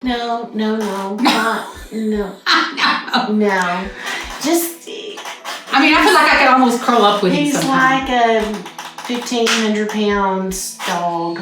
No, not, no. No. Just, I mean, I feel like I could almost curl up with him he's sometimes. like a 1,500 pounds dog.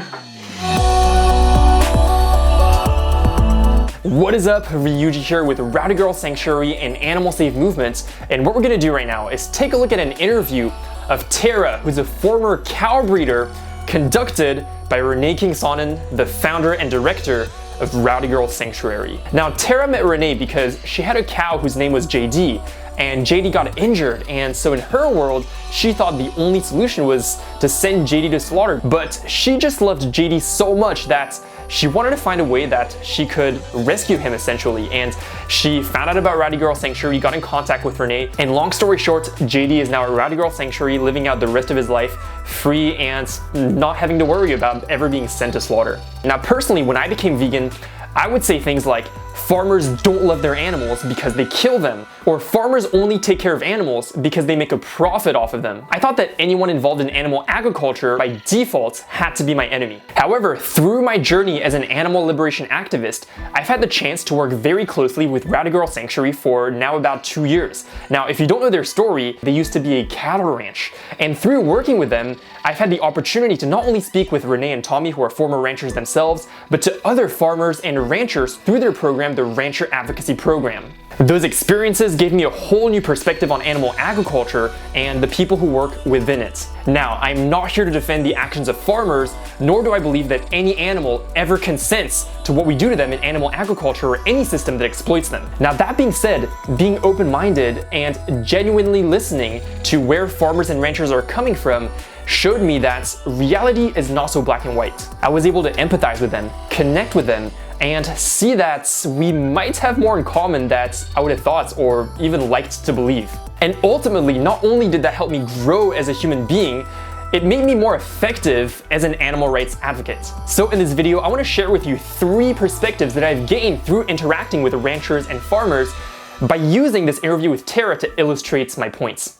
What is up, Ryuji here with Rowdy Girl Sanctuary and Animal Safe Movements, and what we're gonna do right now is take a look at an interview of Tara, who's a former cow breeder, conducted by Renee King-Sonnen, the founder and director of Rowdy Girl Sanctuary. Now, Tara met Renee because she had a cow whose name was JD, and JD got injured, and so in her world, she thought the only solution was to send JD to slaughter, but she just loved JD so much that she wanted to find a way that she could rescue him essentially, and she found out about Rowdy Girl Sanctuary, got in contact with Renee, and long story short, JD is now at Rowdy Girl Sanctuary living out the rest of his life free and not having to worry about ever being sent to slaughter. Now personally, when I became vegan, I would say things like, farmers don't love their animals because they kill them, or farmers only take care of animals because they make a profit off of them. I thought that anyone involved in animal agriculture by default had to be my enemy. However, through my journey as an animal liberation activist, I've had the chance to work very closely with Rowdy Girl Sanctuary for now about 2 years. Now, if you don't know their story, they used to be a cattle ranch, and through working with them, I've had the opportunity to not only speak with Renee and Tommy, who are former ranchers themselves, but to other farmers and ranchers through their program, the Rancher Advocacy Program. Those experiences gave me a whole new perspective on animal agriculture and the people who work within it. Now, I'm not here to defend the actions of farmers, nor do I believe that any animal ever consents to what we do to them in animal agriculture or any system that exploits them. Now, that being said, being open-minded and genuinely listening to where farmers and ranchers are coming from showed me that reality is not so black and white. I was able to empathize with them, connect with them, and see that we might have more in common than I would have thought or even liked to believe. And ultimately, not only did that help me grow as a human being, it made me more effective as an animal rights advocate. So in this video, I want to share with you 3 perspectives that I've gained through interacting with ranchers and farmers by using this interview with Tara to illustrate my points.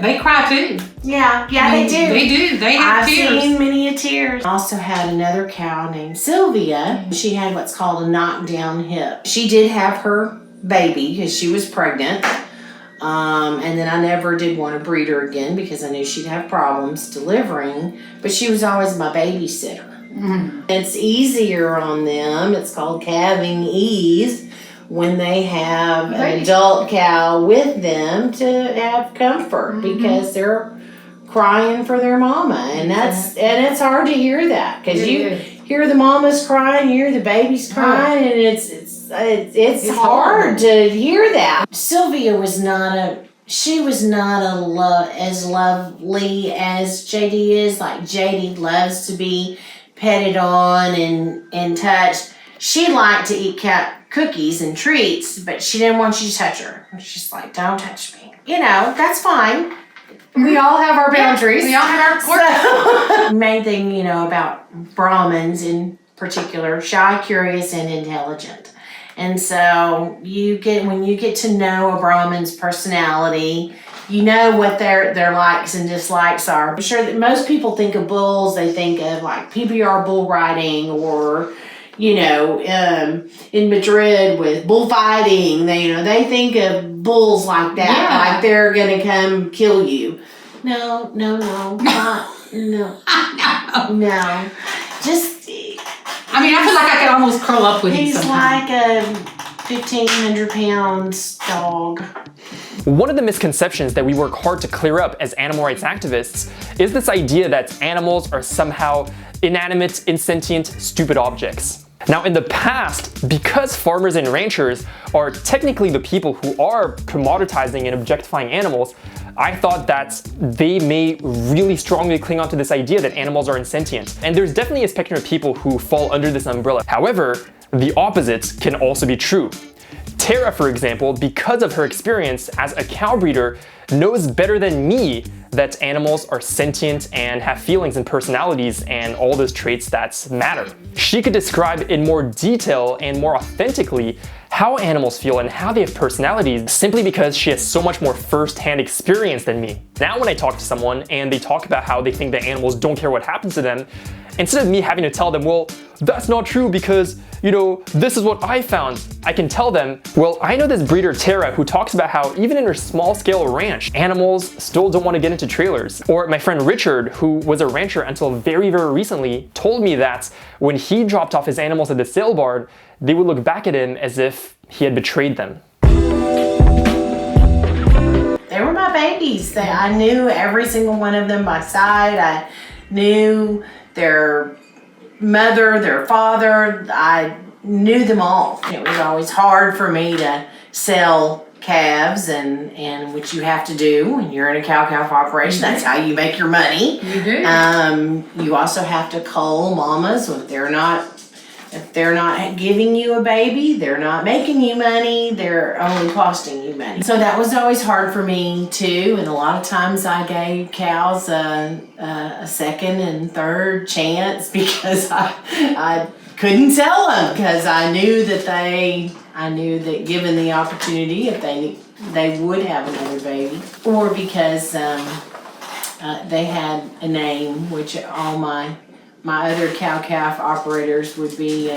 They cry too. Yeah, I mean, they do. They do. They have I've tears. seen many a tears. I also had another cow named Sylvia. She had what's called a knockdown hip. She did have her baby because she was pregnant. And then I never did want to breed her again because I knew she'd have problems delivering, but she was always my babysitter. It's easier on them. It's called calving ease when they have an adult cow with them to have comfort because they're crying for their mama, and it's hard to hear that because you hear the mamas crying, you hear the babies crying, and it's hard to hear that. Sylvia was not as lovely as JD is. Like JD loves to be petted on and touched. She liked to eat cookies and treats, but she didn't want you to touch her. She's like, don't touch me. You know, that's fine. We all have our boundaries. We all have our Main thing, you know, about Brahmins in particular, shy, curious, and intelligent. And so when you get to know a Brahmin's personality, you know what their likes and dislikes are. I'm sure that most people think of bulls, they think of like PBR bull riding, or you know, in Madrid with bullfighting, they think of bulls like that, like they're gonna come kill you. No, not, no. No. Just, I mean, I feel like I could almost curl up with him he's sometimes. like a 1,500 pounds dog. One of the misconceptions that we work hard to clear up as animal rights activists is this idea that animals are somehow inanimate, insentient, stupid objects. Now in the past, because farmers and ranchers are technically the people who are commoditizing and objectifying animals, I thought that they may really strongly cling on to this idea that animals are insentient. And there's definitely a spectrum of people who fall under this umbrella. However, the opposite can also be true. Tara, for example, because of her experience as a cow breeder, knows better than me that animals are sentient and have feelings and personalities and all those traits that matter. She could describe in more detail and more authentically how animals feel and how they have personalities simply because she has so much more first-hand experience than me. Now when I talk to someone and they talk about how they think that animals don't care what happens to them, instead of me having to tell them, well, that's not true because, you know, this is what I found, I can tell them, well, I know this breeder Tara who talks about how even in her small scale ranch, animals still don't want to get into trailers. Or my friend Richard, who was a rancher until very, very recently, told me that when he dropped off his animals at the sale barn, they would look back at him as if he had betrayed them. They were my babies. I knew every single one of them by sight. I knew their mother, their father. I knew them all. It was always hard for me to sell calves, and which you have to do when you're in a cow-calf operation. That's how you make your money. You do. You also have to cull mamas if they're not giving you a baby, they're not making you money, they're only costing you money. So that was always hard for me too, and a lot of times I gave cows a second and third chance because I couldn't sell them because I knew that given the opportunity, if they would have another baby, or because they had a name, which all my other cow-calf operators would be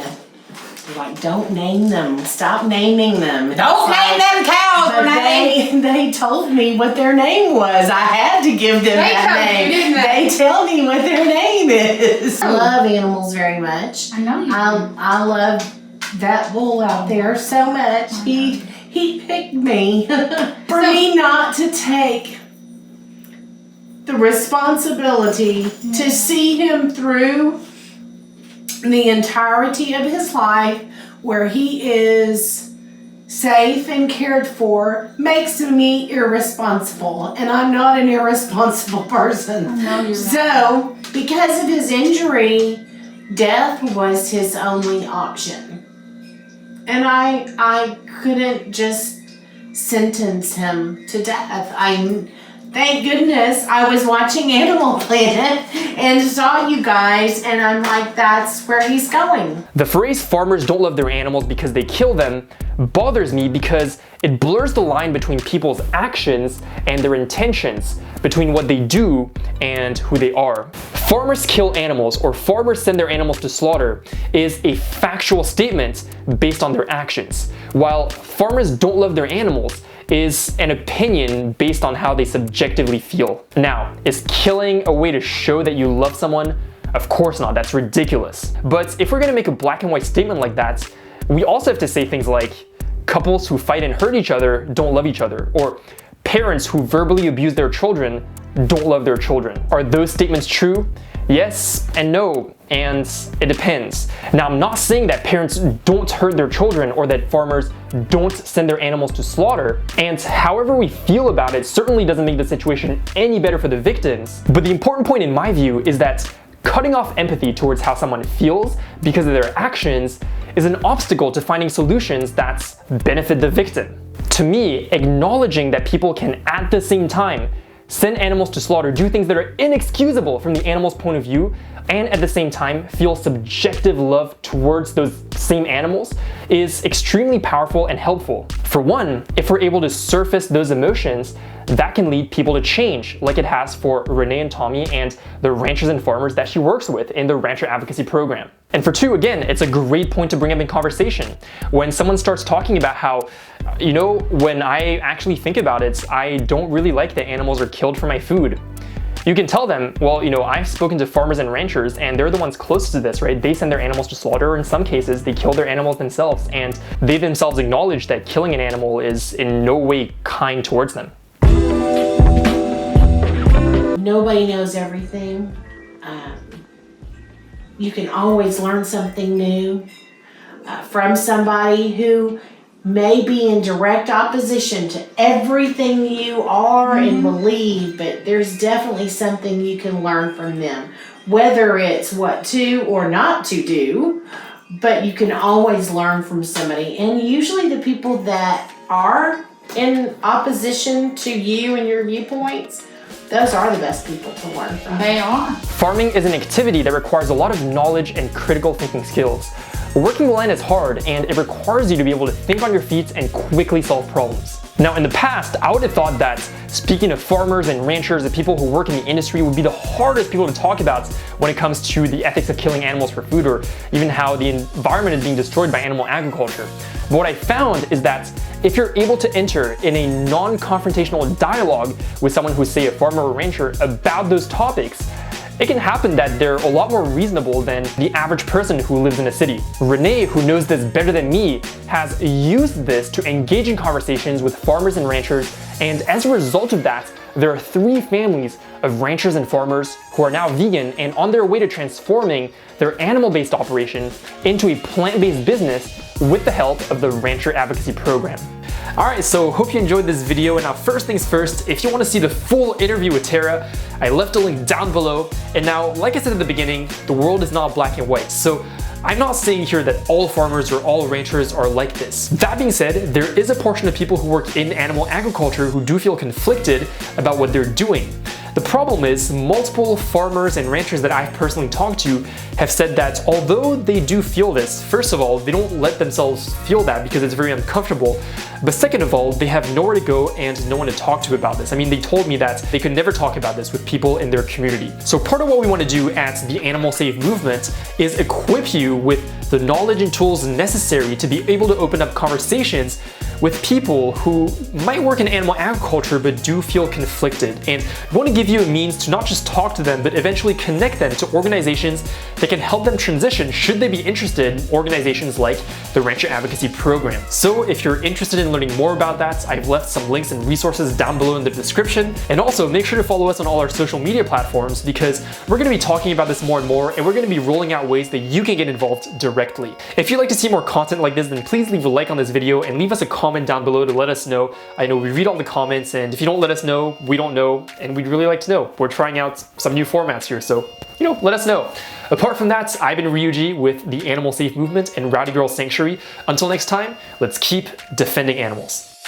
like, don't name them. Stop naming them. Don't name them cows, But Renee. they told me what their name was. I had to give them that told you, name. didn't they? They tell me what their name is. I love animals very much. I know you do. I love that bull out there so much. He picked me for me not to take the responsibility to see him through the entirety of his life where he is safe and cared for makes me irresponsible, and I'm not an irresponsible person. I know you're not. So because of his injury, death was his only option, and I couldn't just sentence him to death. Thank goodness I was watching Animal Planet and saw you guys, and I'm like, that's where he's going. The phrase farmers don't love their animals because they kill them bothers me because it blurs the line between people's actions and their intentions, between what they do and who they are. Farmers kill animals, or farmers send their animals to slaughter, is a factual statement based on their actions, while farmers don't love their animals is an opinion based on how they subjectively feel. Now, is killing a way to show that you love someone? Of course not, that's ridiculous. But if we're gonna make a black and white statement like that, we also have to say things like, couples who fight and hurt each other don't love each other, or parents who verbally abuse their children don't love their children. Are those statements true? Yes and no, and it depends. Now, I'm not saying that parents don't hurt their children or that farmers don't send their animals to slaughter, and however we feel about it certainly doesn't make the situation any better for the victims. But the important point in my view is that cutting off empathy towards how someone feels because of their actions is an obstacle to finding solutions that benefit the victim. To me, acknowledging that people can at the same time send animals to slaughter, do things that are inexcusable from the animal's point of view, and at the same time feel subjective love towards those same animals is extremely powerful and helpful. For one, if we're able to surface those emotions, that can lead people to change, like it has for Renee and Tommy and the ranchers and farmers that she works with in the Rancher Advocacy Program. And for two, again, it's a great point to bring up in conversation. When someone starts talking about how, you know, when I actually think about it, I don't really like that animals are killed for my food. You can tell them, well, you know, I've spoken to farmers and ranchers and they're the ones closest to this, right? They send their animals to slaughter, or in some cases, they kill their animals themselves, and they themselves acknowledge that killing an animal is in no way kind towards them. Nobody knows everything. You can always learn something new from somebody who may be in direct opposition to everything you are and believe, but there's definitely something you can learn from them, whether it's what to or not to do, but you can always learn from somebody. And usually the people that are in opposition to you and your viewpoints, those are the best people to learn from. They are. Farming is an activity that requires a lot of knowledge and critical thinking skills. Working the land is hard, and it requires you to be able to think on your feet and quickly solve problems. Now, in the past, I would have thought that speaking of farmers and ranchers and people who work in the industry would be the hardest people to talk about when it comes to the ethics of killing animals for food, or even how the environment is being destroyed by animal agriculture. But what I found is that if you're able to enter in a non-confrontational dialogue with someone who's, say, a farmer or rancher about those topics, it can happen that they're a lot more reasonable than the average person who lives in a city. Renee, who knows this better than me, has used this to engage in conversations with farmers and ranchers, and as a result of that, there are 3 families of ranchers and farmers who are now vegan and on their way to transforming their animal-based operation into a plant-based business with the help of the Rancher Advocacy Program. Alright, so hope you enjoyed this video, and now first things first, if you want to see the full interview with Tara, I left a link down below. And now, like I said at the beginning, the world is not black and white, so I'm not saying here that all farmers or all ranchers are like this. That being said, there is a portion of people who work in animal agriculture who do feel conflicted about what they're doing. The problem is, multiple farmers and ranchers that I've personally talked to have said that although they do feel this, first of all, they don't let themselves feel that because it's very uncomfortable, but second of all, they have nowhere to go and no one to talk to about this. I mean, they told me that they could never talk about this with people in their community. So part of what we want to do at the Animal Safe movement is equip you with the knowledge and tools necessary to be able to open up conversations with people who might work in animal agriculture but do feel conflicted. And we want to give you a means to not just talk to them, but eventually connect them to organizations that can help them transition should they be interested in organizations like the Rancher Advocacy Program. So if you're interested in learning more about that, I've left some links and resources down below in the description. And also make sure to follow us on all our social media platforms, because we're going to be talking about this more and more, and we're going to be rolling out ways that you can get involved directly. If you'd like to see more content like this, then please leave a like on this video and leave us a comment down below to let us know. I know we read all the comments, and if you don't let us know, we don't know, and we'd really like to know. We're trying out some new formats here, so, let us know. Apart from that, I've been Ryuji with the Animal Safe Movement and Rowdy Girl Sanctuary. Until next time, let's keep defending animals.